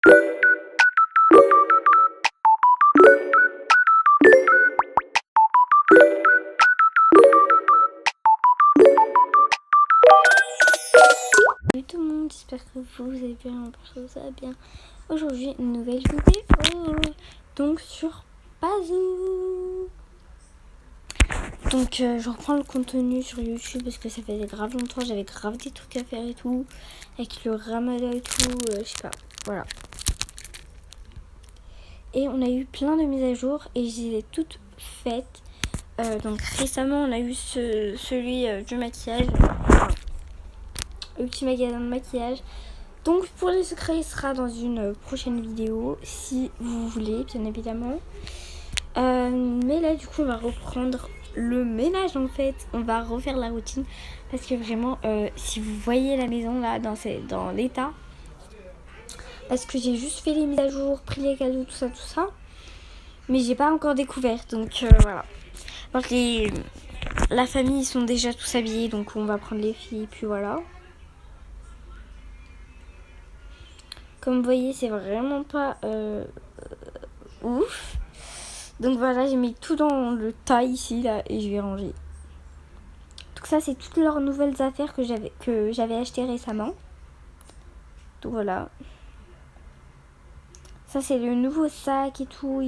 Salut tout le monde, j'espère que vous allez bien, que ça va bien. Aujourd'hui, une nouvelle vidéo, donc sur Pazou. Donc je reprends le contenu sur YouTube parce que ça faisait grave longtemps, j'avais grave des trucs à faire et tout, avec le ramadan et tout, je sais pas, voilà. Et on a eu plein de mises à jour et je les ai toutes faites. Donc récemment on a eu celui du maquillage, le petit magasin de maquillage. Donc pour les secrets, il sera dans une prochaine vidéo, si vous voulez, bien évidemment. Mais là, du coup, on va reprendre le ménage, en fait. On va refaire la routine. Parce que vraiment, si vous voyez la maison, là, dans l'état. Parce que j'ai juste fait les mises à jour, pris les cadeaux, tout ça. Mais j'ai pas encore découvert, donc voilà. Donc la famille, ils sont déjà tous habillés, donc on va prendre les filles, puis voilà. Comme vous voyez, c'est vraiment pas ouf. Donc voilà, j'ai mis tout dans le tas ici, là, et je vais ranger. Donc ça, c'est toutes leurs nouvelles affaires que j'avais achetées récemment. Donc voilà. Ça, c'est le nouveau sac et tout.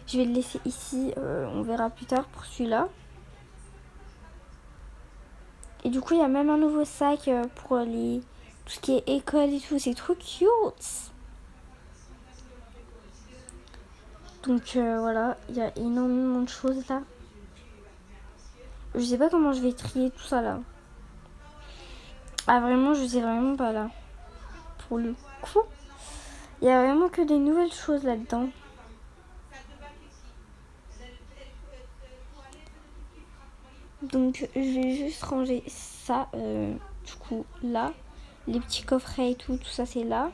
Je vais le laisser ici, on verra plus tard pour celui-là. Et du coup, il y a même un nouveau sac pour tout ce qui est école et tout. C'est trop cute. Donc voilà, il y a énormément de choses là. Je sais pas comment je vais trier tout ça là. Ah vraiment, je sais vraiment pas là. Pour le coup, il y a vraiment que des nouvelles choses là-dedans. Donc je vais juste ranger ça, du coup là. Les petits coffrets et tout ça c'est là.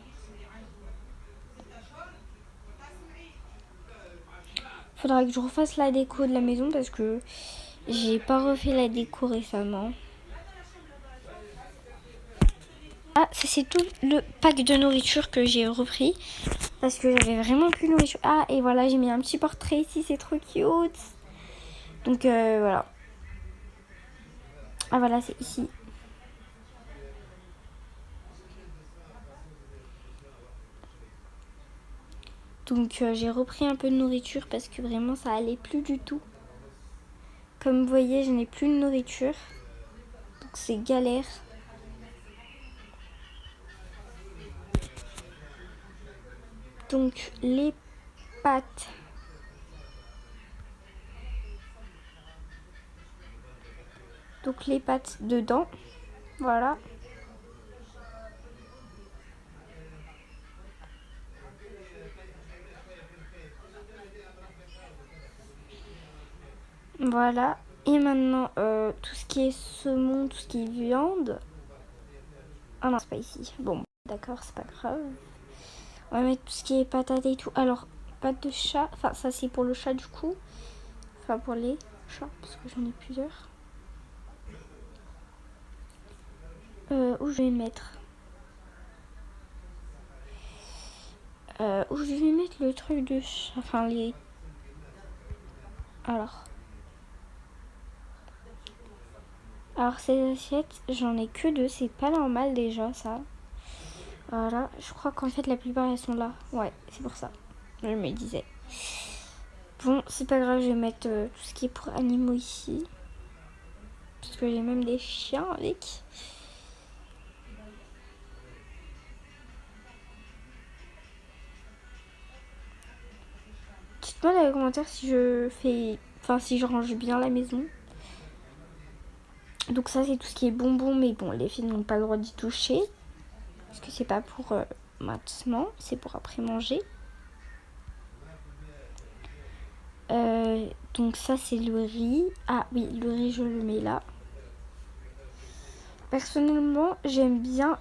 Faudra que je refasse la déco de la maison parce que j'ai pas refait la déco récemment. Ah, ça c'est tout le pack de nourriture que j'ai repris. Parce que j'avais vraiment plus de nourriture. Ah, et voilà, j'ai mis un petit portrait ici, c'est trop cute. Donc voilà. Ah voilà, c'est ici. Donc j'ai repris un peu de nourriture parce que vraiment ça allait plus du tout. Comme vous voyez, je n'ai plus de nourriture. Donc c'est galère. Donc les pâtes. Donc les pâtes dedans. Voilà. Voilà. Et maintenant, tout ce qui est saumon, tout ce qui est viande. Ah non, c'est pas ici. Bon, d'accord, c'est pas grave. On va mettre tout ce qui est patates et tout. Alors, pâte de chat. Enfin, ça c'est pour le chat du coup. Enfin, pour les chats, parce que j'en ai plusieurs. Où je vais mettre où je vais mettre le truc de chat. Enfin, les... Alors ces assiettes, j'en ai que deux. C'est pas normal déjà, ça. Voilà, je crois qu'en fait la plupart elles sont là. Ouais, c'est pour ça. Je me disais. Bon, c'est pas grave, je vais mettre tout ce qui est pour animaux ici. Parce que j'ai même des chiens avec. Dites-moi dans les commentaires si je fais... Enfin, si je range bien la maison. Donc ça, c'est tout ce qui est bonbons. Mais bon, les filles n'ont pas le droit d'y toucher. Parce que c'est pas pour maintenant. C'est pour après manger. Donc ça, c'est le riz. Ah oui, le riz, je le mets là. Personnellement, j'aime bien...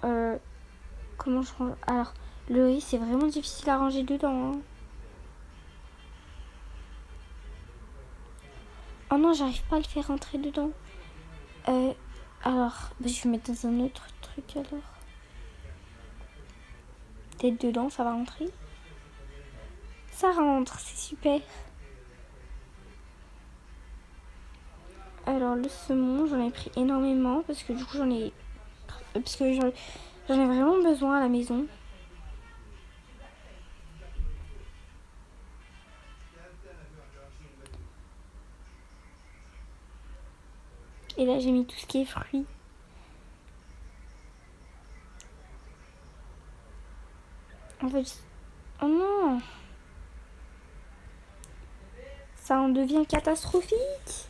comment je range... Alors, le riz, c'est vraiment difficile à ranger dedans. Hein. Oh non, j'arrive pas à le faire rentrer dedans. Alors, je vais mettre dans un autre truc alors. tête dedans, ça va rentrer. Ça rentre, c'est super. Alors le saumon, j'en ai pris énormément parce que du coup j'en ai vraiment besoin à la maison. Et là j'ai mis tout ce qui est fruits. En fait, oh non, ça en devient catastrophique.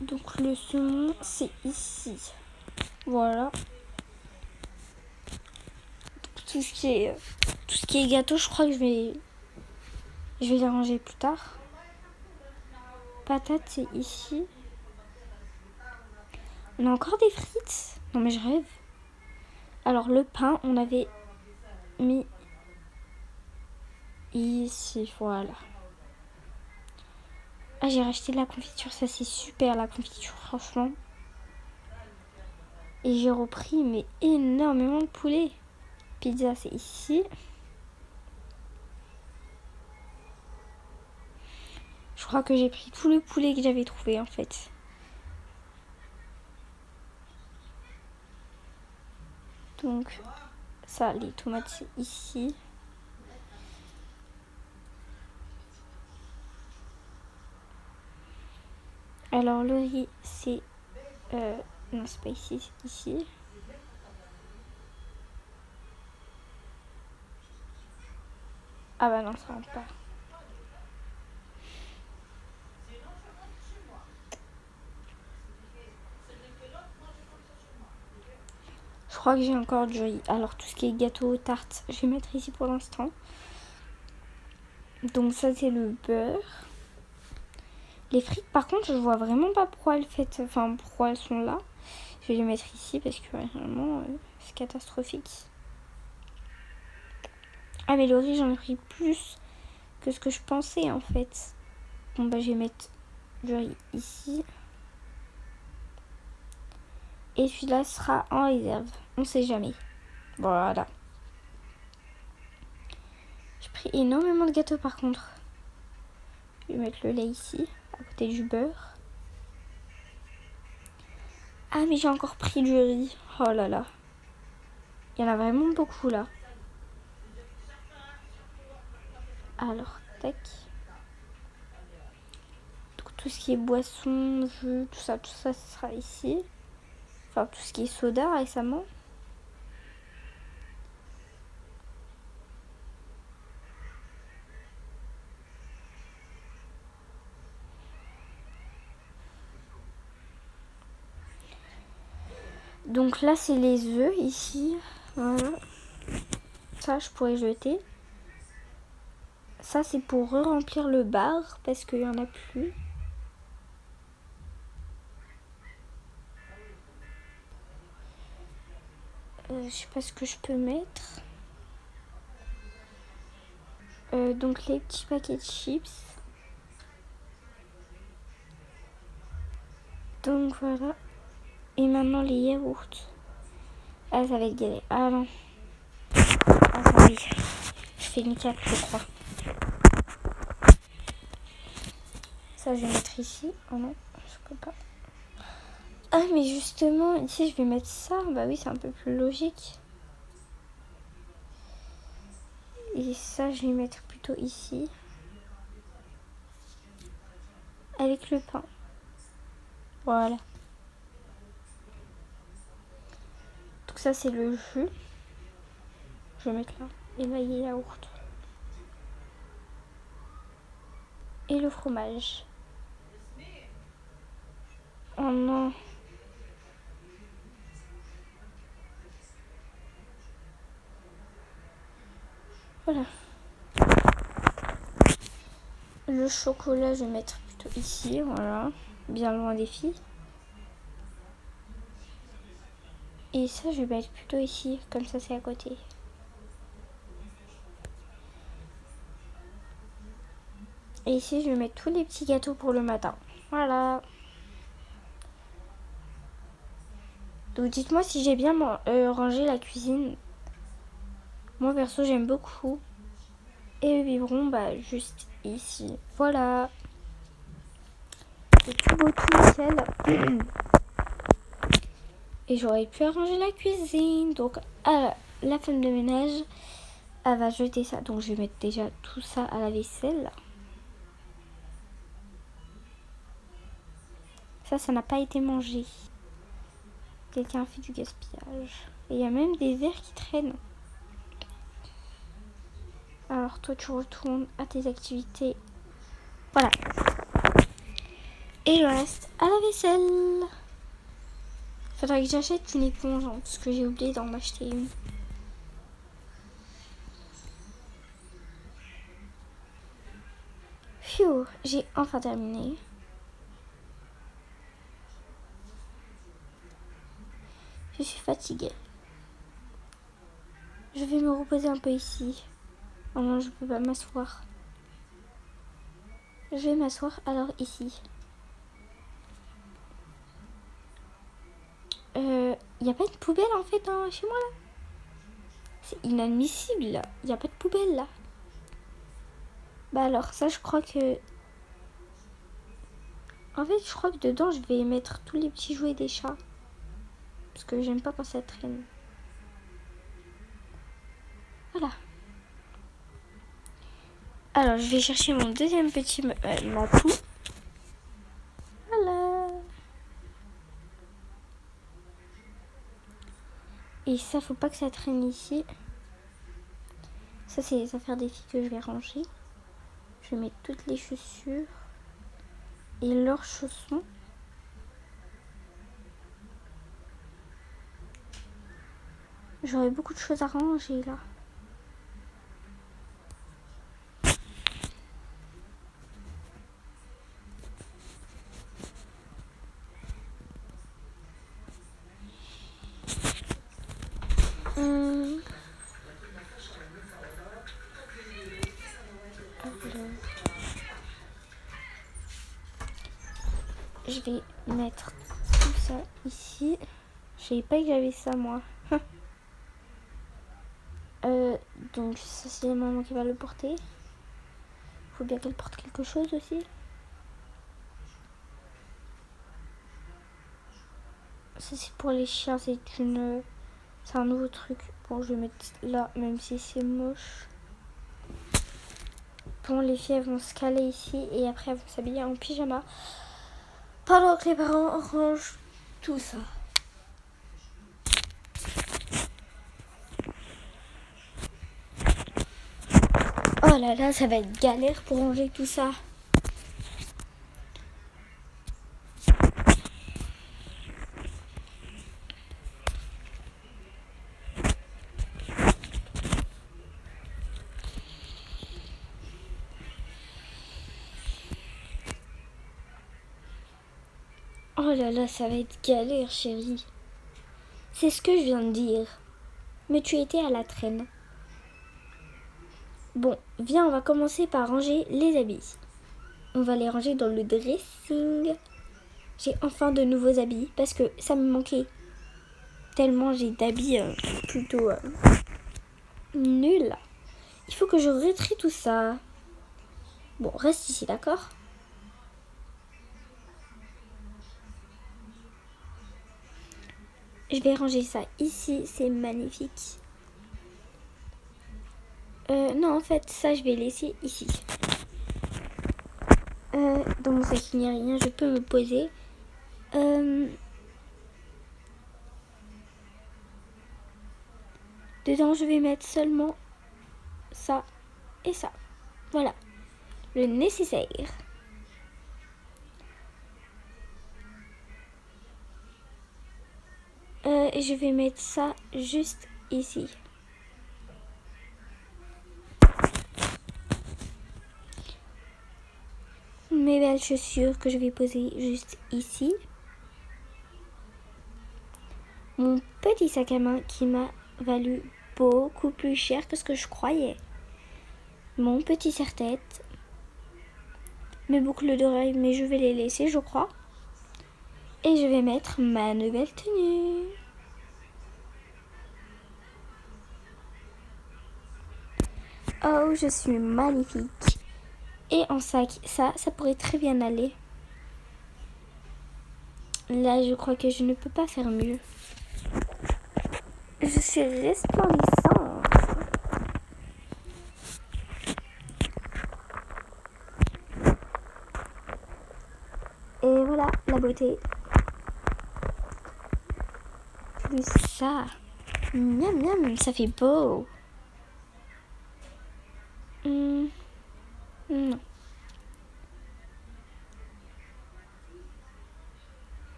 Donc le saumon, c'est ici. Voilà. Tout ce qui est gâteau, je crois que je vais les ranger plus tard. Patates, c'est ici. On a encore des frites. Non mais je rêve. Alors le pain, on avait mis ici, voilà. Ah, j'ai racheté de la confiture, ça c'est super la confiture, franchement. Et j'ai repris mais énormément de poulet. Pizza, c'est ici. Je crois que j'ai pris tout le poulet que j'avais trouvé en fait. Donc ça, les tomates, c'est ici. Alors le riz, c'est... non, c'est pas ici, c'est ici. Ah bah non, ça rentre pas. Je crois que j'ai encore du riz. Alors tout ce qui est gâteau, tarte, je vais mettre ici pour l'instant. Donc ça c'est le beurre. Les frites par contre je vois vraiment pas pourquoi pourquoi elles sont là. Je vais les mettre ici parce que vraiment c'est catastrophique. Ah mais le riz j'en ai pris plus que ce que je pensais en fait. Bon bah je vais mettre du riz ici. Et celui-là sera en réserve. On sait jamais. Voilà. J'ai pris énormément de gâteaux par contre. Je vais mettre le lait ici, à côté du beurre. Ah mais j'ai encore pris du riz. Oh là là. Il y en a vraiment beaucoup là. Alors, tac. Donc, tout ce qui est boisson, jus, tout ça, ça sera ici. Enfin, tout ce qui est soda récemment. Donc là, c'est les œufs ici. Voilà. Ça, je pourrais jeter. Ça, c'est pour re-remplir le bar parce qu'il n'y en a plus. Je sais pas ce que je peux mettre. Donc les petits paquets de chips. Donc voilà. Et maintenant les yaourts. Ah, ça va être galère. Ah non. Attendez. Je fais une cape, je crois. Ça, je vais mettre ici. Oh non, je peux pas. Ah, mais justement, ici, je vais mettre ça. Bah oui, c'est un peu plus logique. Et ça, je vais mettre plutôt ici. Avec le pain. Voilà. Donc ça, c'est le jus. Je vais mettre là. Et là, il y a yaourt. Et le fromage. Oh non. Voilà. Le chocolat, je vais mettre plutôt ici. Voilà. Bien loin des filles. Et ça, je vais mettre plutôt ici. Comme ça, c'est à côté. Et ici, je vais mettre tous les petits gâteaux pour le matin. Voilà. Donc dites-moi si j'ai bien rangé la cuisine. Moi perso j'aime beaucoup. Et le biberon juste ici. Voilà. C'est tout beau, tout nickel. Et j'aurais pu arranger la cuisine. Donc la femme de ménage, elle va jeter ça. Donc je vais mettre déjà tout ça à la vaisselle. Ça n'a pas été mangé. Quelqu'un a fait du gaspillage. Et il y a même des verres qui traînent. Alors toi tu retournes à tes activités. Voilà. Et je reste à la vaisselle. Faudrait que j'achète une éponge parce que j'ai oublié d'en acheter une. Phew, j'ai enfin terminé. Je suis fatiguée. Je vais me reposer un peu ici. Oh non, je peux pas m'asseoir. Je vais m'asseoir alors ici. Il n'y a pas de poubelle en fait chez moi là. C'est inadmissible là. Il n'y a pas de poubelle là. Bah alors ça je crois que... En fait je crois que dedans je vais mettre tous les petits jouets des chats. Parce que j'aime pas quand ça traîne. Voilà. Alors je vais chercher mon deuxième petit matou. Voilà. Et ça faut pas que ça traîne ici. Ça c'est les affaires des filles que je vais ranger. Je vais mettre toutes les chaussures. Et leurs chaussons. J'aurais beaucoup de choses à ranger là. Je vais mettre tout ça ici. Je savais pas que j'avais ça moi. Donc ça c'est maman qui va le porter. Faut bien qu'elle porte quelque chose aussi. Ça c'est pour les chiens, c'est un nouveau truc. Bon je vais mettre là même si c'est moche. Bon les filles elles vont se caler ici et après elles vont s'habiller en pyjama. Pendant que les parents rangent tout ça. Oh là là, ça va être galère pour ranger tout ça. Oh là là, ça va être galère, chérie. C'est ce que je viens de dire. Mais tu étais à la traîne. Bon, viens, on va commencer par ranger les habits. On va les ranger dans le dressing. J'ai enfin de nouveaux habits parce que ça me manquait tellement j'ai d'habits plutôt nuls. Il faut que je retrie tout ça. Bon, reste ici, d'accord ? Je vais ranger ça ici, c'est magnifique. Non, en fait, ça, je vais laisser ici. Dans mon sac, il n'y a rien, je peux me poser. Dedans, je vais mettre seulement ça et ça. Voilà, le nécessaire. Et je vais mettre ça juste ici. Mes belles chaussures que je vais poser juste ici. Mon petit sac à main qui m'a valu beaucoup plus cher que ce que je croyais. Mon petit serre-tête. mes boucles d'oreilles, mais je vais les laisser, je crois. Et je vais mettre ma nouvelle tenue. Oh, je suis magnifique. Et en sac, ça pourrait très bien aller. Là, je crois que je ne peux pas faire mieux. Je suis resplendissante. Et voilà, la beauté. Plus ça. Miam miam, ça fait beau. Non.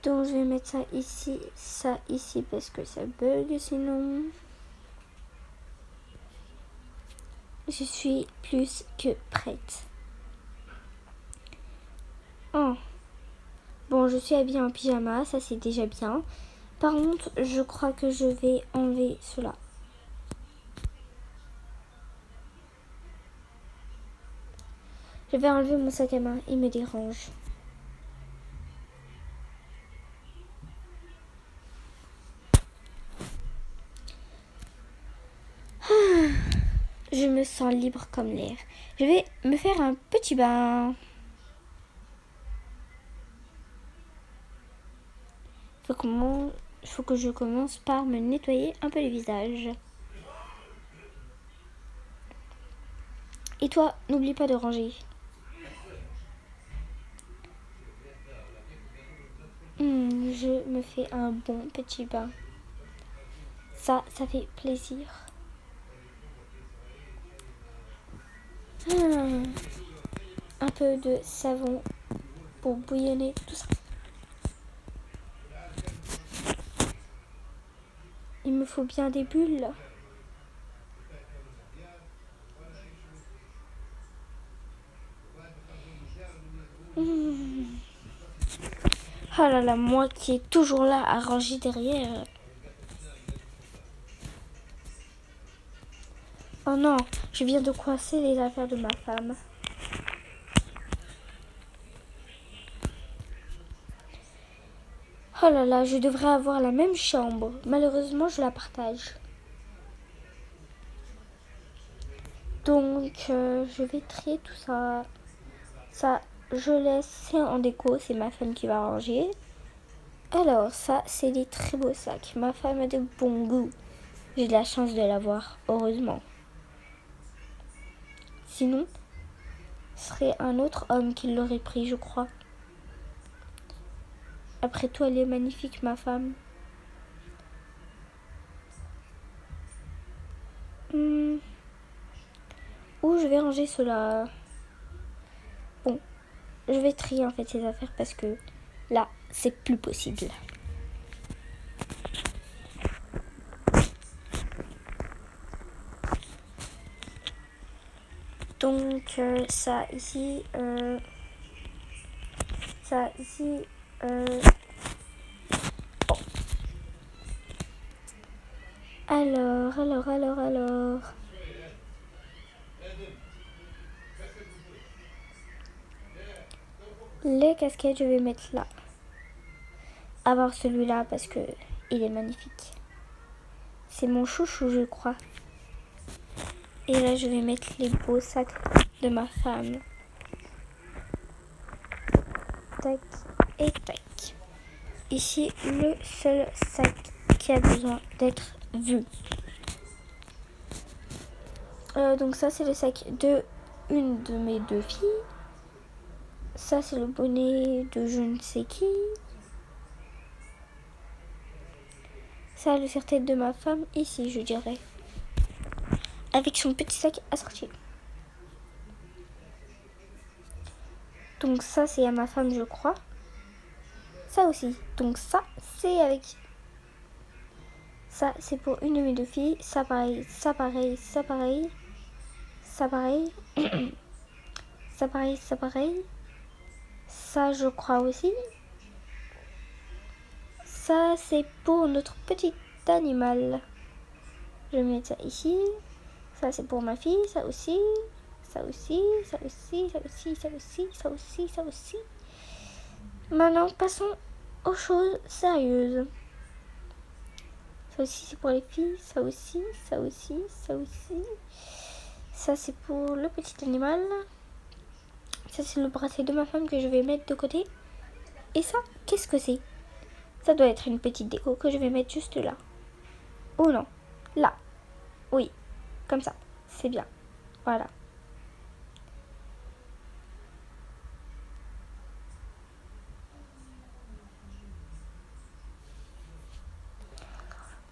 Donc je vais mettre ça ici parce que ça bug sinon. Je suis plus que prête. Oh. Bon, je suis habillée en pyjama, ça c'est déjà bien. Par contre, je crois que je vais enlever cela. Je vais enlever mon sac à main, il me dérange. Je me sens libre comme l'air. Je vais me faire un petit bain. Faut que je commence par me nettoyer un peu le visage. Et toi, n'oublie pas de ranger. Je me fais un bon petit bain. Ça fait plaisir. Un peu de savon pour bouillonner tout ça. Il me faut bien des bulles. Oh là là, moi qui est toujours là à ranger derrière. Oh non, je viens de coincer les affaires de ma femme. Oh là là, je devrais avoir la même chambre. Malheureusement, je la partage. Donc, je vais trier tout ça. Ça, je laisse en déco. C'est ma femme qui va ranger. Alors, ça, c'est des très beaux sacs. Ma femme a de bon goût. J'ai de la chance de l'avoir, heureusement. Sinon, ce serait un autre homme qui l'aurait pris, je crois. Après tout, elle est magnifique, ma femme. Où je vais ranger cela? Bon, je vais trier en fait ces affaires parce que là, c'est plus possible. Donc, ça ici. Ça ici. Oh. Alors. Les casquettes, je vais mettre là. Avoir celui-là parce que il est magnifique. C'est mon chouchou, je crois. Et là, je vais mettre les beaux sacs de ma femme. Tac et tac. Ici, le seul sac qui a besoin d'être vu. Donc ça, c'est le sac de une de mes deux filles. Ça, c'est le bonnet de je ne sais qui. Ça, le serre-tête de ma femme, ici, je dirais. Avec son petit sac assorti. Donc ça, c'est à ma femme, je crois. Ça aussi. Donc ça, c'est avec... Ça, c'est pour une de mes deux filles. Ça, pareil. Ça, pareil. Ça, pareil. Ça, pareil. Ça, pareil. Ça, pareil. ça, je crois aussi. Ça, c'est pour notre petit animal. Je vais mettre ça ici. Ça, c'est pour ma fille. Ça aussi. Ça aussi. Ça aussi. Ça aussi. Ça aussi. Ça aussi. Ça aussi. Maintenant, passons aux choses sérieuses. Ça aussi, c'est pour les filles. Ça aussi. Ça aussi. Ça aussi. Ça, c'est pour le petit animal. Ça, c'est le bracelet de ma femme que je vais mettre de côté. Et ça, qu'est-ce que c'est? Ça doit être une petite déco que je vais mettre juste là. Oh non, là. Oui, comme ça. C'est bien. Voilà.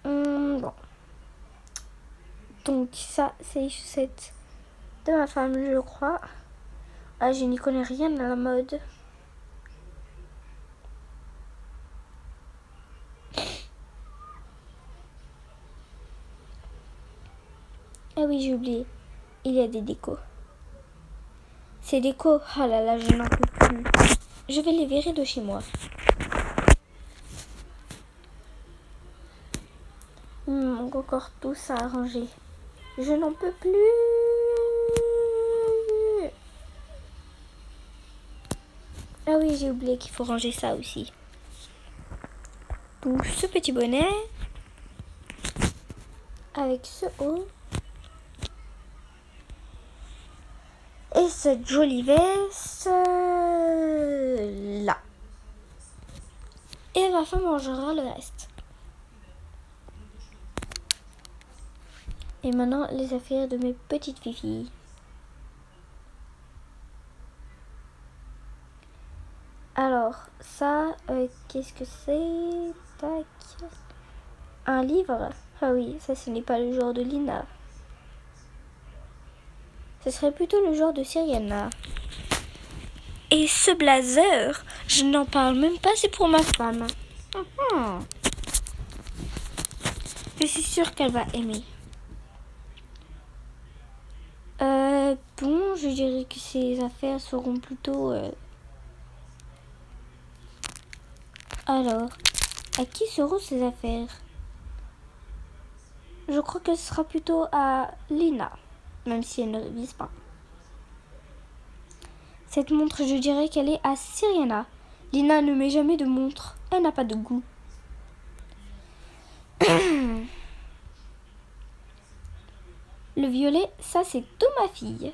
Bon. Donc ça, c'est les chaussettes de ma femme, je crois. Ah, je n'y connais rien à la mode. Ah oui, j'ai oublié. Il y a des décos. Ces décos, oh là là, je n'en peux plus. Je vais les virer de chez moi. Encore tout ça à ranger. Je n'en peux plus. Ah oui, j'ai oublié qu'il faut ranger ça aussi. Donc ce petit bonnet avec ce haut et cette jolie veste là. Et ma femme mangera le reste. Et maintenant les affaires de mes petites filles. Alors ça, qu'est-ce que c'est? Tac. Un livre? Ah oui, ça ce n'est pas le genre de Lina. Ce serait plutôt le genre de Syriana. Et ce blazer, je n'en parle même pas, c'est pour ma femme. Je suis sûre qu'elle va aimer. Bon, je dirais que ces affaires seront plutôt... Alors, à qui seront ces affaires? Je crois que ce sera plutôt à Lina, même si elle ne vise pas. Cette montre, je dirais qu'elle est à Syriana. Lina ne met jamais de montre, elle n'a pas de goût. Le violet, ça c'est de ma fille.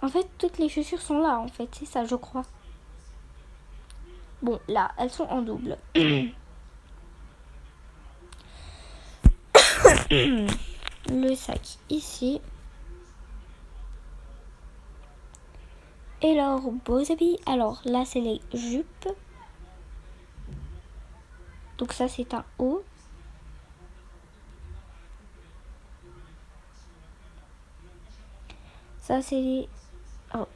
En fait, toutes les chaussures sont là, en fait, c'est ça, je crois. Bon, là, elles sont en double. Le sac ici. Et leurs beaux habits. Alors là, c'est les jupes. Donc ça, c'est un haut. Ça, c'est les... Oh.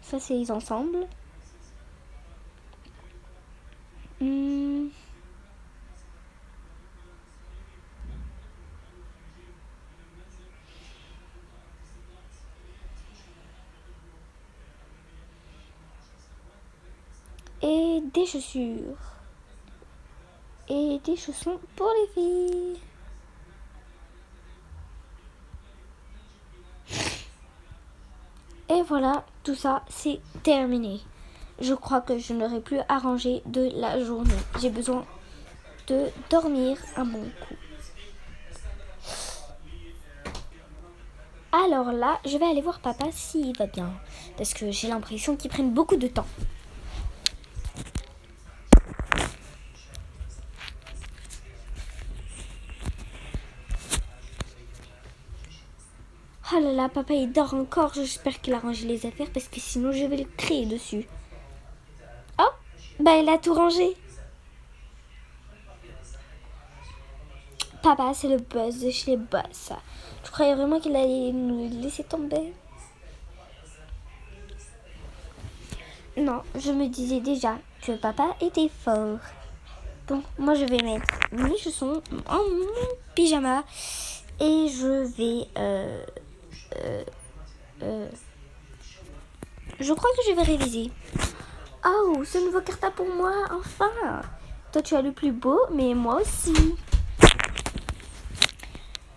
Ça, c'est les ensembles. Et des chaussures. Et des chaussons pour les filles. Et voilà, tout ça, c'est terminé. Je crois que je n'aurai plus à ranger de la journée. J'ai besoin de dormir un bon coup. Alors là, je vais aller voir papa s'il va bien. Parce que j'ai l'impression qu'il prenne beaucoup de temps. Oh là là, papa il dort encore. J'espère qu'il a rangé les affaires parce que sinon je vais le crier dessus. Oh, bah il a tout rangé. Papa, c'est le boss de chez les boss. Je croyais vraiment qu'il allait nous laisser tomber. Non, je me disais déjà que papa était fort. Bon, moi je vais mettre mes chaussons en mon pyjama et je vais Je crois que je vais réviser. Oh, ce nouveau cartable pour moi, enfin. Toi, tu as le plus beau, mais moi aussi.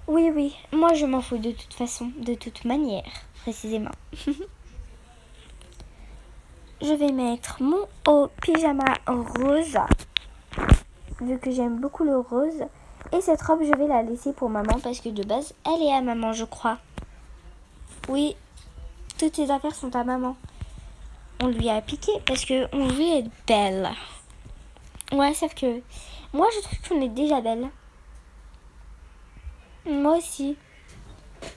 Oui, oui, moi je m'en fous de toute façon, de toute manière, précisément. Je vais mettre mon haut pyjama rose, vu que j'aime beaucoup le rose. Et cette robe, je vais la laisser pour maman, parce que de base, elle est à maman, je crois. Oui, toutes ses affaires sont à maman. On lui a piqué, parce qu'on veut être belle. Ouais, sauf que moi, je trouve qu'on est déjà belle. Moi aussi.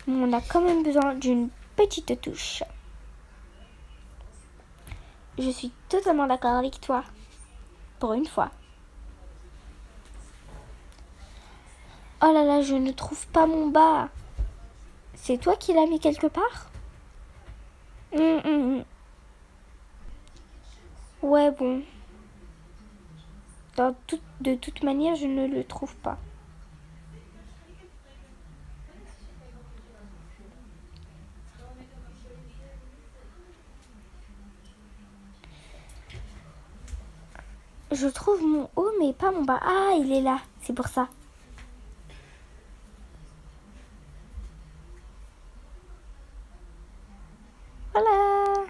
Mais on a quand même besoin d'une petite touche. Je suis totalement d'accord avec toi. Pour une fois. Oh là là, je ne trouve pas mon bas. C'est toi qui l'as mis quelque part? Ouais, bon. De toute manière, je ne le trouve pas. Je trouve mon haut, mais pas mon bas. Ah, il est là. C'est pour ça. Voilà.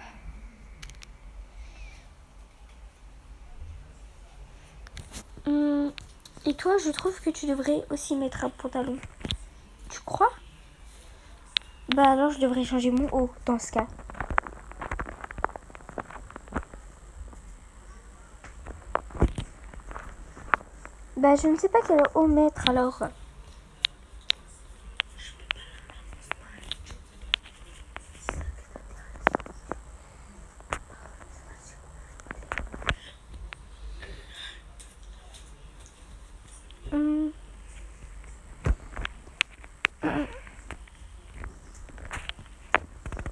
Et toi, je trouve que tu devrais aussi mettre un pantalon. Tu crois? Bah alors, je devrais changer mon haut dans ce cas. Bah, je ne sais pas quel haut mettre alors.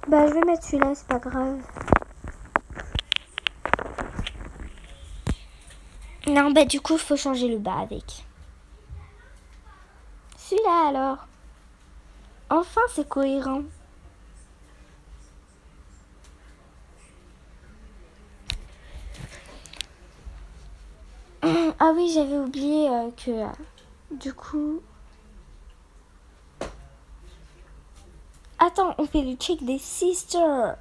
Bah, je vais mettre celui-là, c'est pas grave. Non, bah du coup, il faut changer le bas avec. Celui-là alors. Enfin, c'est cohérent. Ah oui, j'avais oublié que du coup... Attends, on fait le check des sisters.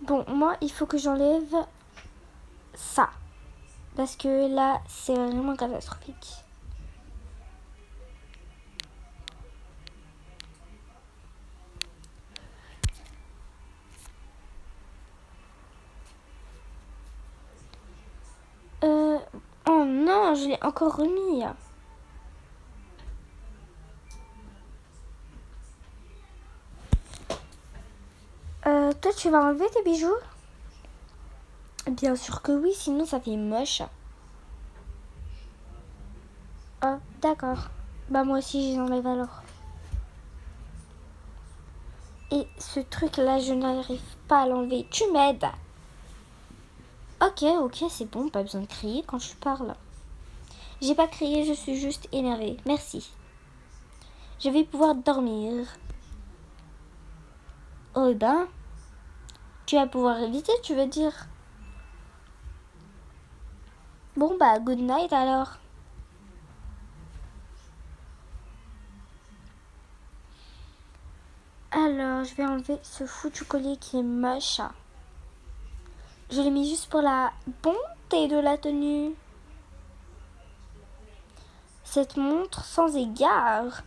Bon, moi, il faut que j'enlève ça. Parce que là, c'est vraiment catastrophique. Oh non, je l'ai encore remis. Toi, tu vas enlever tes bijoux? Bien sûr que oui, sinon ça fait moche. Oh, d'accord. Bah moi aussi, je les enlève alors. Et ce truc-là, je n'arrive pas à l'enlever. Tu m'aides? Ok, c'est bon, pas besoin de crier quand je parle. J'ai pas crié, je suis juste énervée. Merci. Je vais pouvoir dormir. Oh ben, tu vas pouvoir éviter, tu veux dire? Bon bah, good night alors. Alors, je vais enlever ce foutu collier qui est moche. Je l'ai mis juste pour la bonté de la tenue. Cette montre sans égard.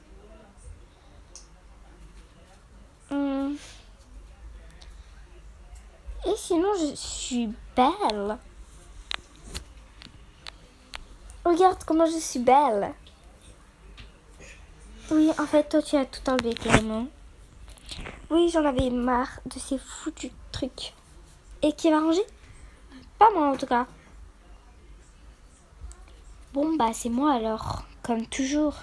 Et sinon, je suis belle. Regarde comment je suis belle. Oui, en fait, toi, tu as tout enlevé, clairement. Oui, j'en avais marre de ces foutus trucs. Et qui va ranger? Pas moi, en tout cas. Bon, bah, c'est moi, alors. Comme toujours.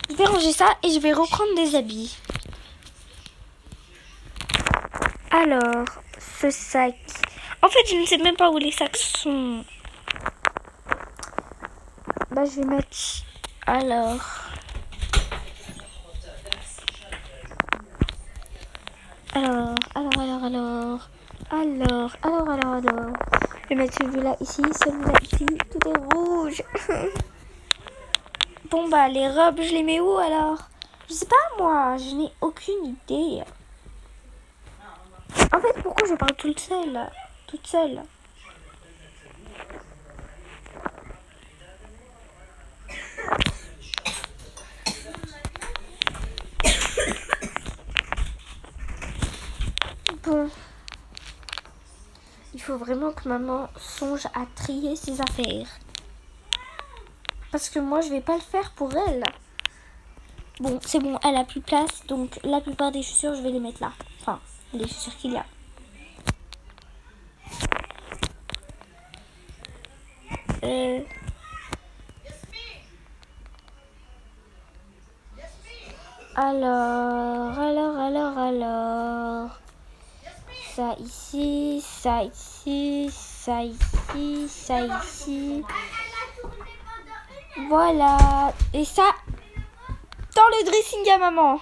Je vais ranger ça et je vais reprendre des habits. Alors, ce sac. En fait, je ne sais même pas où les sacs sont. Bah, je vais mettre. Alors. Je vais mettre celui-là ici, celui-là ici. Tout est rouge. Bon, bah, les robes, je les mets où alors? Je sais pas, moi. Je n'ai aucune idée. En fait, pourquoi je parle toute seule? Toute seule. Bon. Il faut vraiment que maman songe à trier ses affaires. Parce que moi, je vais pas le faire pour elle. Bon, c'est bon, elle a plus de place. Donc, la plupart des chaussures, je vais les mettre là. Enfin, les chaussures qu'il y a. Alors. Ça ici, ça ici, ça ici, ça ici. Voilà. Et ça, dans le dressing à maman.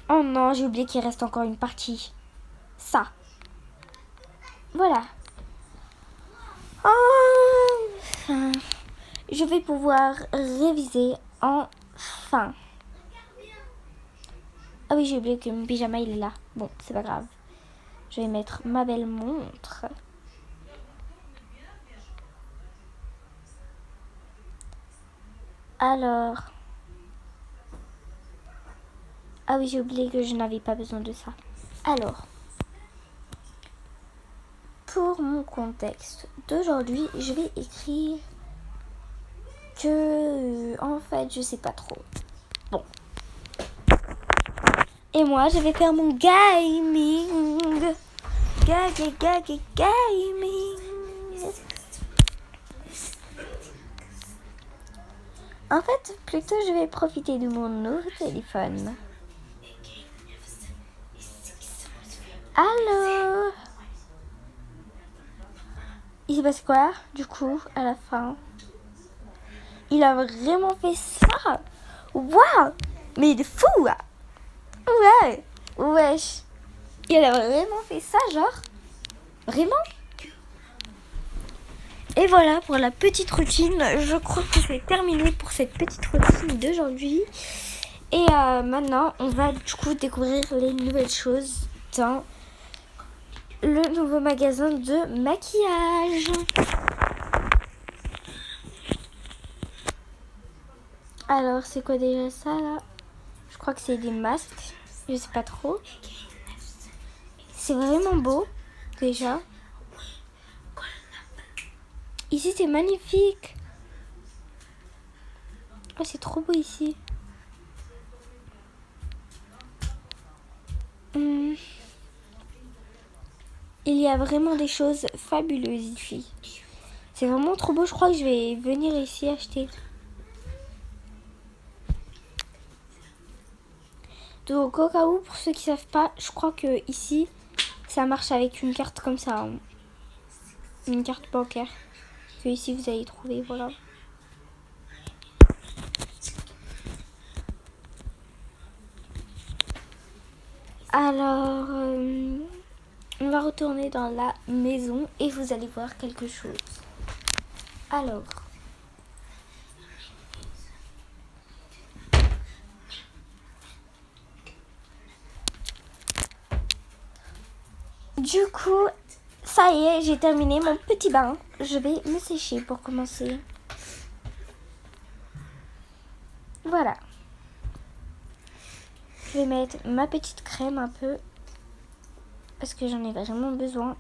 Oh non, j'ai oublié qu'il reste encore une partie. Ça. Voilà. Enfin, je vais pouvoir réviser enfin. Ah oui, j'ai oublié que mon pyjama il est là. Bon, c'est pas grave. Je vais mettre ma belle montre. Alors. Ah oui, j'ai oublié que je n'avais pas besoin de ça. Alors. Pour mon contexte d'aujourd'hui, je vais écrire que en fait, je sais pas trop. Bon. Et moi, je vais faire mon gaming. Gaming. En fait, plutôt, je vais profiter de mon nouveau téléphone. Allô? Il s'est passé quoi, du coup, à la fin? Il a vraiment fait ça? Waouh! Mais il est fou! Ouais! Wesh! Il a vraiment fait ça, genre? Vraiment? Et voilà pour la petite routine. Je crois que c'est terminé pour cette petite routine d'aujourd'hui. Et maintenant, on va du coup découvrir les nouvelles choses dans le nouveau magasin de maquillage. Alors, c'est quoi déjà ça là? Je crois que c'est des masques. Je sais pas trop. C'est vraiment beau déjà. Ici, c'est magnifique. Oh, c'est trop beau ici. Il y a vraiment des choses fabuleuses ici. C'est vraiment trop beau. Je crois que je vais venir ici acheter. Donc au cas où, pour ceux qui savent pas, je crois que ici, ça marche avec une carte comme ça. Hein. Une carte bancaire. Que ici, vous allez trouver, voilà. Alors, on va retourner dans la maison et vous allez voir quelque chose. Alors, du coup, ça y est, j'ai terminé mon petit bain. Je vais me sécher pour commencer. Voilà. Je vais mettre ma petite crème un peu. Parce que j'en ai vraiment besoin.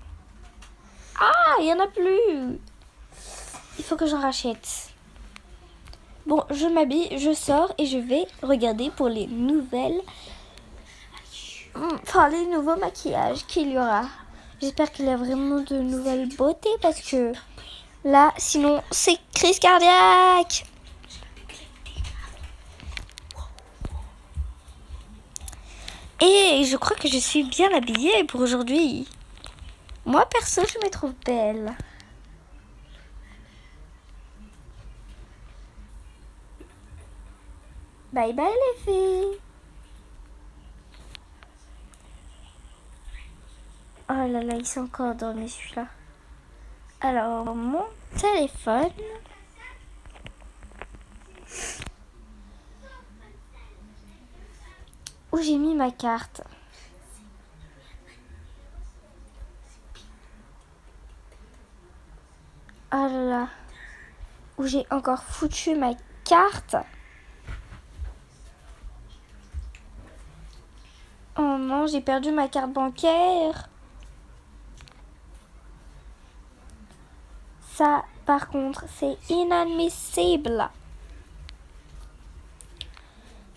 Ah, il n'y en a plus. Il faut que j'en rachète. Bon, je m'habille, je sors et je vais regarder pour les nouvelles... Enfin, les nouveaux maquillages qu'il y aura. J'espère qu'il y a vraiment de nouvelles beautés parce que là, sinon, c'est crise cardiaque. Et je crois que je suis bien habillée pour aujourd'hui. Moi, perso, je me trouve belle. Bye bye les filles. Oh là là, ils sont encore dormis celui-là. Alors, mon téléphone. Où j'ai mis ma carte. Oh là là. Où j'ai encore foutu ma carte. Oh non, j'ai perdu ma carte bancaire. Ça, par contre, c'est inadmissible.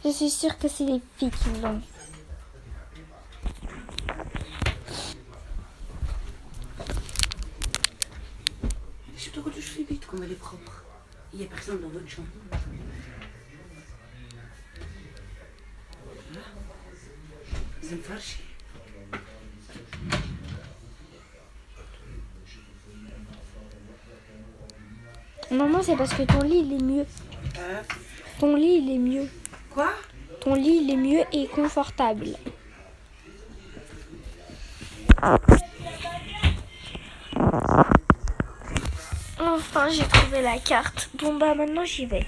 Je suis sûre que c'est les filles qui l'ont. Je sais pas quoi je fais vite, comme elle est propre. Il n'y a personne dans votre chambre. Vous me faire chier. Maman, c'est parce que ton lit, il est mieux. Ton lit, il est mieux. Quoi? Ton lit, il est mieux et confortable. Enfin, j'ai trouvé la carte. Bon, bah maintenant, j'y vais.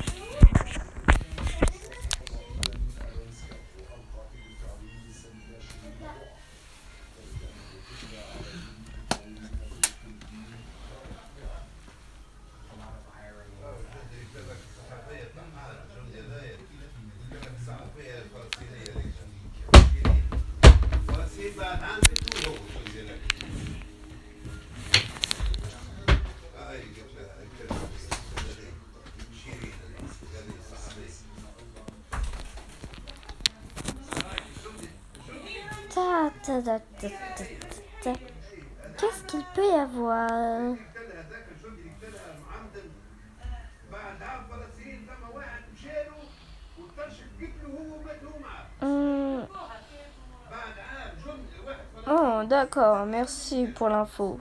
Qu'est-ce qu'il peut y avoir? Oh, d'accord, merci pour l'info.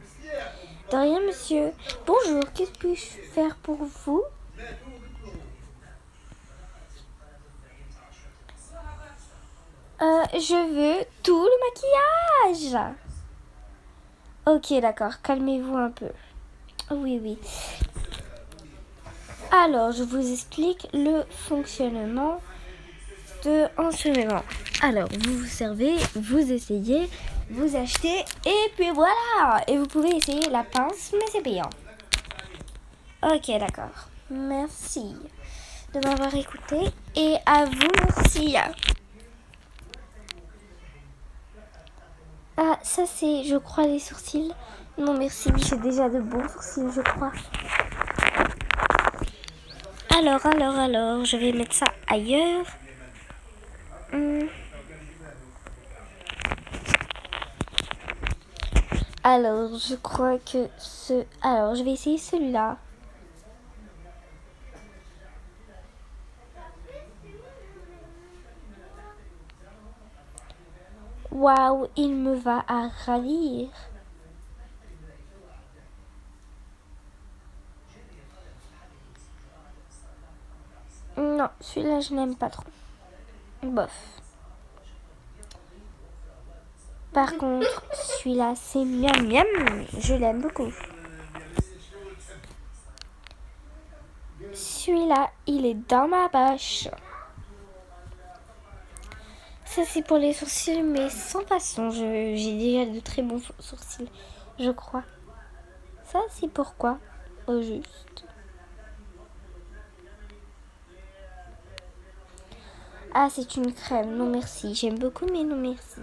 De rien, monsieur. Bonjour, qu'est-ce que puis-je faire pour vous? Je veux tout le maquillage. Ok, d'accord, calmez-vous un peu. Oui, oui. Alors, je vous explique le fonctionnement de enseignement. Alors, vous vous servez, vous essayez, vous achetez, et puis voilà. Et vous pouvez essayer la pince, mais c'est payant. Ok, d'accord. Merci de m'avoir écouté. Et à vous, merci. Ah, ça c'est, je crois, les sourcils. Non, merci, j'ai déjà de bons sourcils, je crois. Alors, je vais mettre ça ailleurs. Alors, je crois que alors, je vais essayer celui-là. Waouh, il me va à ravir. Non, celui-là, je n'aime pas trop. Bof. Par contre, celui-là, c'est miam miam. Je l'aime beaucoup. Celui-là, il est dans ma poche. Ça, c'est pour les sourcils, mais sans façon. J'ai déjà de très bons sourcils, je crois. Ça, c'est pourquoi, au juste. Ah, c'est une crème. Non, merci. J'aime beaucoup, mais non, merci.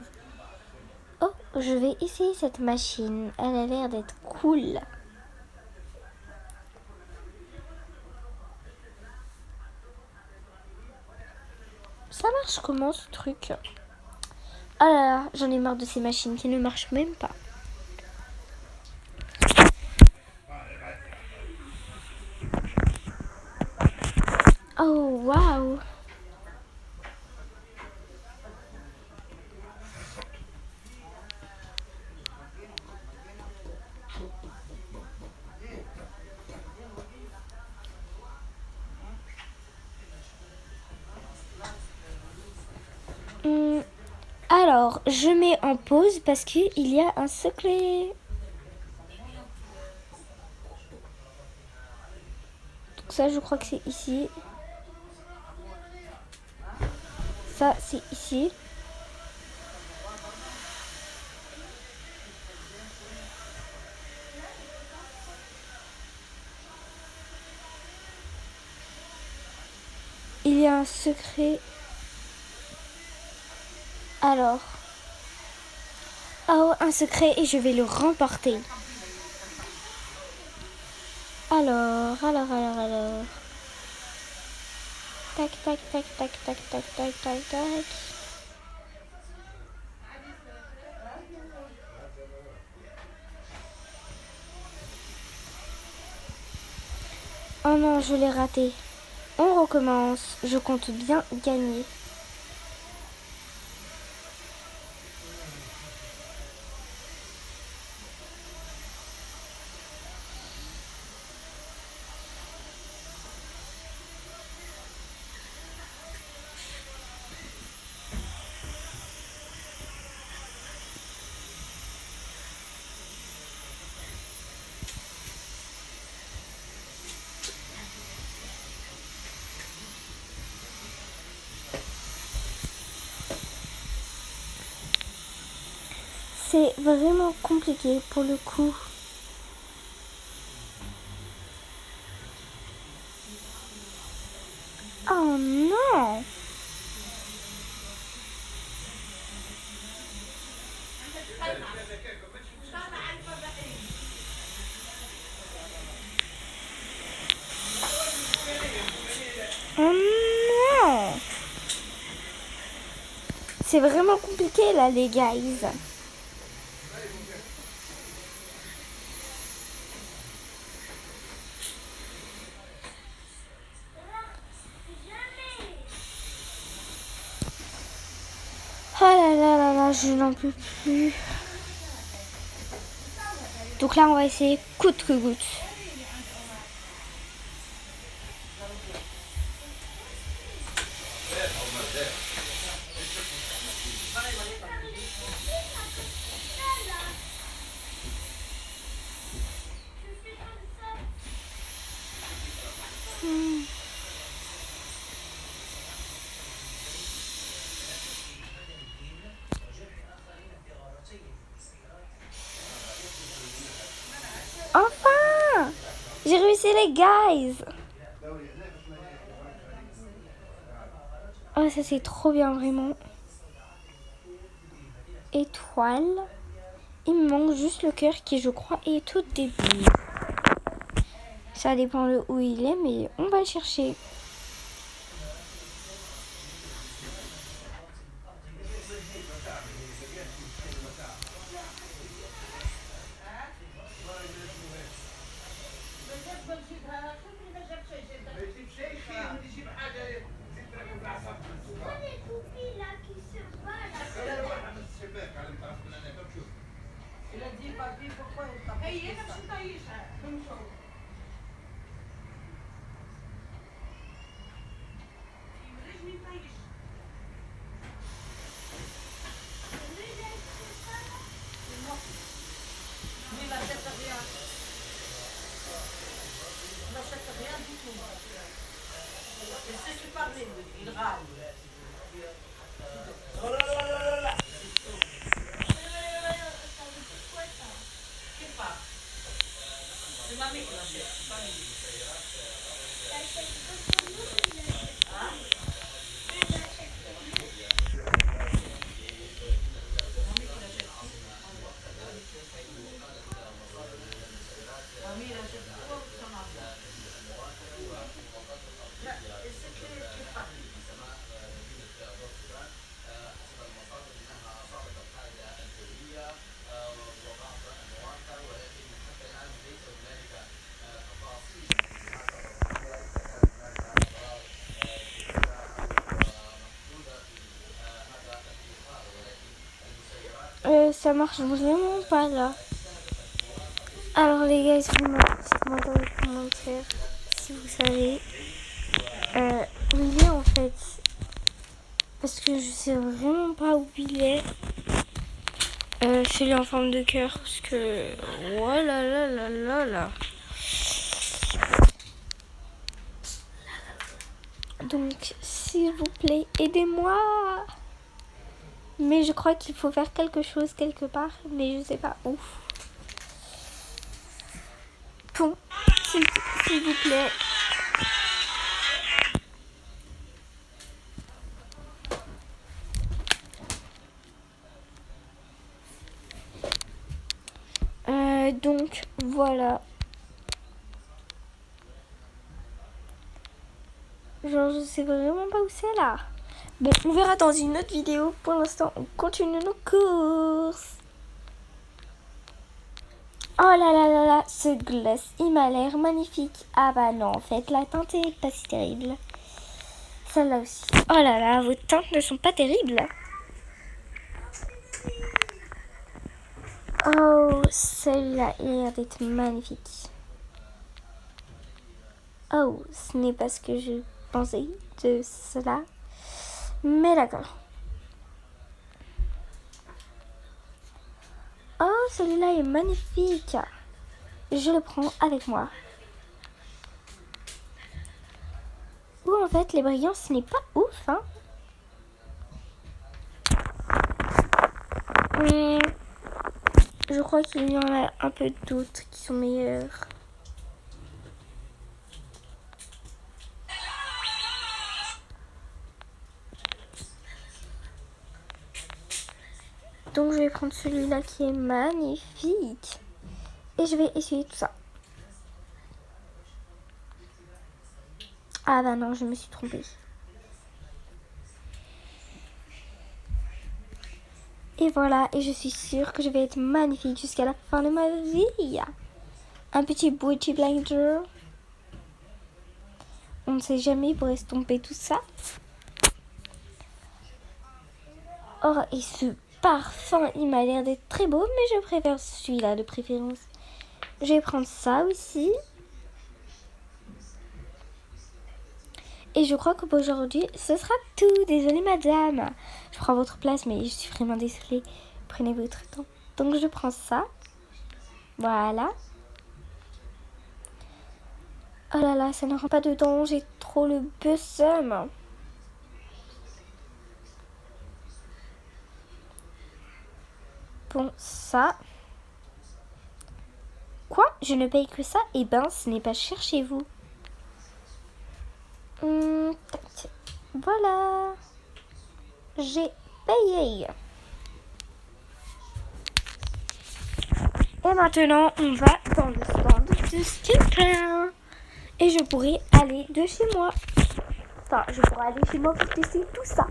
Oh, je vais essayer cette machine. Elle a l'air d'être cool. Ça marche comment, ce truc? Ah là là, j'en ai marre de ces machines qui ne marchent même pas. Oh, waouh! Alors, je mets en pause parce qu'il y a un secret. Donc ça, je crois que c'est ici. Ça, c'est ici. Il y a un secret. Alors. Oh, un secret et je vais le remporter. Alors. Tac, tac, tac, tac, tac, tac, tac, tac, tac. Oh non, je l'ai raté. On recommence. Je compte bien gagner. C'est vraiment compliqué pour le coup. Oh non! Oh non! C'est vraiment compliqué là, les guys. Oh là, je n'en peux plus. Donc là, on va essayer coûte que coûte. Enfin! J'ai réussi les guys! Oh, ça c'est trop bien, vraiment. Étoile. Il me manque juste le cœur qui, je crois, est au début. Ça dépend de où il est, mais on va le chercher. Ça marche vraiment pas là. Alors les gars, vraiment, dites-moi dans les commentaires si vous savez où il est en fait. parce que je sais vraiment pas où il est. Celui en forme de cœur, parce que... Oh là là là là là. Donc, s'il vous plaît, aidez-moi. Mais je crois qu'il faut faire quelque chose quelque part, mais je sais pas où. Bon, s'il vous plaît. Donc, voilà. Genre, je sais vraiment pas où c'est là. Bon, on verra dans une autre vidéo. Pour l'instant, on continue nos courses. Oh là là là là, ce gloss, il m'a l'air magnifique. Ah bah non, en fait, la teinte est pas si terrible. Celle-là aussi. Oh là là, vos teintes ne sont pas terribles. Oh, celui-là, il a l'air d'être magnifique. Oh, ce n'est pas ce que je pensais de cela. Mais d'accord. Oh, celui-là est magnifique. Je le prends avec moi. Ouh, en fait, les brillants, ce n'est pas ouf, hein. Je crois qu'il y en a un peu d'autres qui sont meilleurs. Donc je vais prendre celui-là qui est magnifique. Et je vais essayer tout ça. Ah bah non, je me suis trompée. Et voilà, et je suis sûre que je vais être magnifique jusqu'à la fin de ma vie. Un petit beauty blender. On ne sait jamais, il pourrait estomper tout ça. Oh, et ce parfum, il m'a l'air d'être très beau, mais je préfère celui-là de préférence. Je vais prendre ça aussi. Et je crois que pour aujourd'hui, ce sera tout. Désolée madame. Je prends votre place, mais je suis vraiment désolée. Prenez votre temps. Donc je prends ça. Voilà. Oh là là, ça ne rend pas dedans. J'ai trop le besoin. Bon, ça. Quoi? Je ne paye que ça? Eh ben, ce n'est pas cher chez vous. Voilà. J'ai payé. Et maintenant, on va dans le stand de skincare. Et je pourrais aller de chez moi. Enfin, je pourrais aller chez moi pour tester tout ça.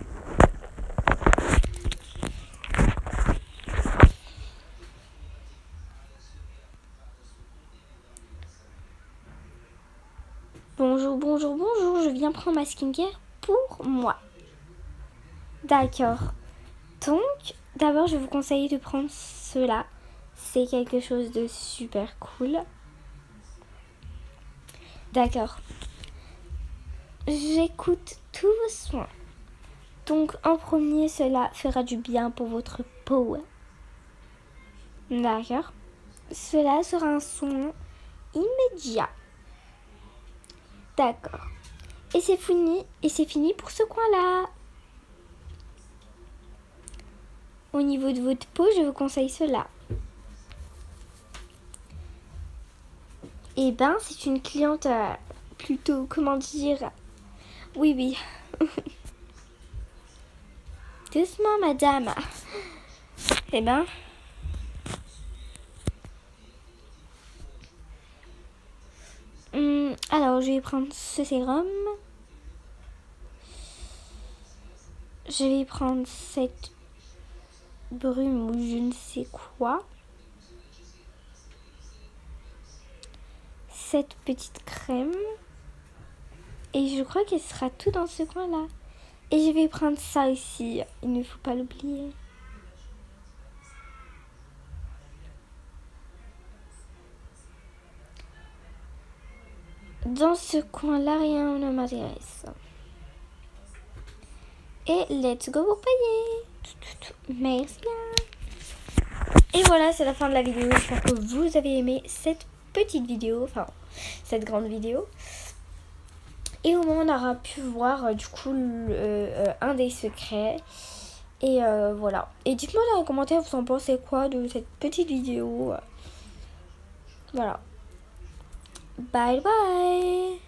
Bonjour, bonjour, bonjour. Je viens prendre ma skincare pour moi. D'accord. Donc, d'abord, je vous conseille de prendre cela. C'est quelque chose de super cool. D'accord. J'écoute tous vos soins. Donc, en premier, cela fera du bien pour votre peau. D'accord. Cela sera un soin immédiat. D'accord. Et c'est fini pour ce coin-là. Au niveau de votre peau, je vous conseille cela. Eh ben, c'est une cliente plutôt, comment dire... Oui, oui. Doucement, madame. Eh ben... alors, je vais prendre ce sérum. Je vais prendre cette brume ou je ne sais quoi. Cette petite crème. Et je crois qu'elle sera tout dans ce coin-là. Et je vais prendre ça aussi. Il ne faut pas l'oublier. Dans ce coin-là, rien ne m'intéresse. Et let's go pour payer. Merci bien. Et voilà, c'est la fin de la vidéo. J'espère que vous avez aimé cette petite vidéo, enfin cette grande vidéo. Et au moins on aura pu voir du coup un des secrets. Et voilà. Et dites-moi dans les commentaires vous en pensez quoi de cette petite vidéo. Voilà. Bye bye.